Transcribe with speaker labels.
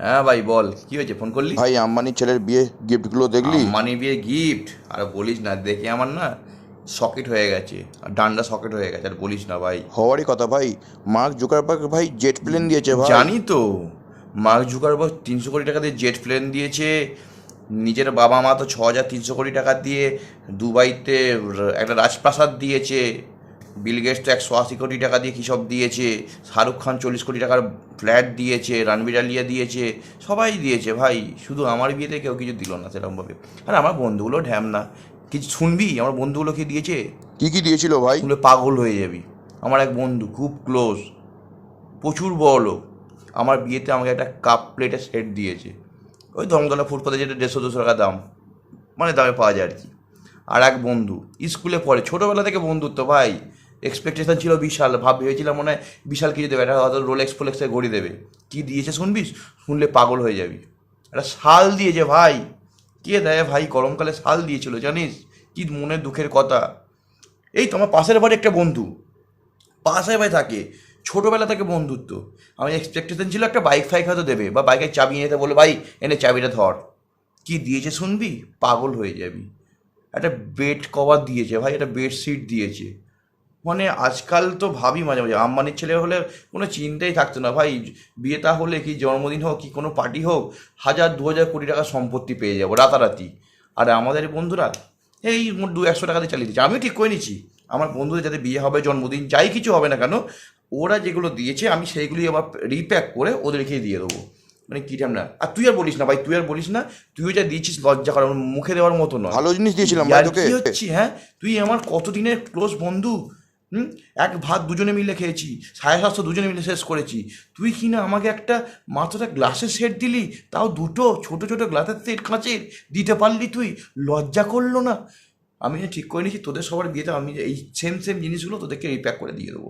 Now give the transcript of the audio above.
Speaker 1: হ্যাঁ ভাই বল, কি হয়েছে, ফোন করলি?
Speaker 2: ভাই আম্বানির ছেলের বিয়ে গিফটগুলো দেখলি?
Speaker 1: আম্বানি বিয়ে গিফট? আর বলিস না, দেখে আমার না সকেট হয়ে গেছে, আর ডান্ডা সকেট হয়ে গেছে, আর বলিস না ভাই।
Speaker 2: হওয়ারই কথা ভাই। মার্ক জুকারবার্গ ভাই জেট প্লেন দিয়েছে ভাই।
Speaker 1: জানি তো, মার্ক জুকারবার্গ 300 কোটি টাকা দিয়ে জেট প্লেন দিয়েছে। নিজের বাবা মা তো 6300 কোটি টাকা দিয়ে দুবাইতে একটা রাজপ্রাসাদ দিয়েছে। বিল গেটস তো 180 কোটি টাকা দিয়ে কী সব দিয়েছে। শাহরুখ খান 40 কোটি টাকার ফ্ল্যাট দিয়েছে, রণবীর আলিয়া দিয়েছে, সবাই দিয়েছে ভাই। শুধু আমার বিয়েতে কেউ কিছু দিল না সেরকমভাবে। আর আমার বন্ধুগুলো ঢ্যাম না, কিছু শুনবি আমার বন্ধুগুলো কি দিয়েছে?
Speaker 2: কি কি দিয়েছিল ভাই?
Speaker 1: শুনলে পাগল হয়ে যাবি। আমার এক বন্ধু খুব ক্লোজ, প্রচুর বড় লোক, আমার বিয়েতে আমাকে একটা কাপ প্লেটের সেট দিয়েছে। ওই ধর্মতলা ফুটপাতে যেটা 150-200 টাকা দাম, মানে দামে পাওয়া যায় আর কি। আর এক বন্ধু স্কুলে পড়ে, ছোটোবেলা থেকে বন্ধুত্ব ভাই। এক্সপেকটেশন ছিল বিশাল, ভেবেছিলাম মনে হয় বিশাল কিছু দেবে, একটা হয়তো রোলেক্স ফোলেক্সের ঘড়ি দেবে। কী দিয়েছে শুনবি, শুনলে পাগল হয়ে যাবি। একটা শাল দিয়েছে ভাই। কে দেয় ভাই, গরমকালে শাল দিয়েছিল জানিস? কি মনের দুঃখের কথা। এই তো আমার পাশের বাড়ি একটা বন্ধু, পাশে ভাই থাকে, ছোটোবেলা থেকে বন্ধুত্ব। আমি এক্সপেকটেশন ছিল একটা বাইক ফাইক হয়তো দেবে, বা বাইকের চাবি নিতে বলে, ভাই এনে চাবিটা ধর। কি দিয়েছে শুনবি, পাগল হয়ে যাবি। একটা বেড কভার দিয়েছে ভাই, একটা বেডশিট দিয়েছে। মানে আজকাল তো ভাবি মাঝে মাঝে, আম্বানির ছেলে হলে কোনো চিন্তাই থাকতো না ভাই। বিয়েটা হলে কি জন্মদিন হোক কি কোনো পার্টি হোক, 1000-2000 কোটি টাকা সম্পত্তি পেয়ে যাবো রাতারাতি। আর আমাদের বন্ধুরা এই 200-100 টাকা দিয়ে চালিয়ে দিচ্ছে। আমিও ঠিক করে নিচ্ছি, আমার বন্ধুদের যাতে বিয়ে হবে, জন্মদিন, যাই কিছু হবে না কেন, ওরা যেগুলো দিয়েছে আমি সেইগুলি আবার রিপ্যাক করে ওদেরকেই দিয়ে দেবো। মানে কী টাইম না। আর তুই আর বলিস না ভাই, তুই আর বলিস না। তুইও যা দিয়েছিস লজ্জা করার মুখে দেওয়ার মতো নয়।
Speaker 2: ভালো জিনিস দিয়েছিলাম ভাই
Speaker 1: ইয়ার
Speaker 2: তোকে।
Speaker 1: কি হচ্ছে, হ্যাঁ? তুই আমার কতদিনের ক্লোজ বন্ধু। এক ভাত দুজনে মিলে খেয়েছি, 750 দুজনে মিলে শেষ করেছি। তুই কি না আমাকে একটা মাত্র একটা গ্লাসের সেট দিলি, তাও দুটো ছোটো ছোটো গ্লাসের সেট কাঁচের দিতে পারলি তুই? লজ্জা করলো না? আমি ঠিক করে নিয়েছি তোদের সবার বিয়েতে আমি এই সেম সেম জিনিসগুলো তোদেরকে রিপ্যাক করে দিয়ে দেবো।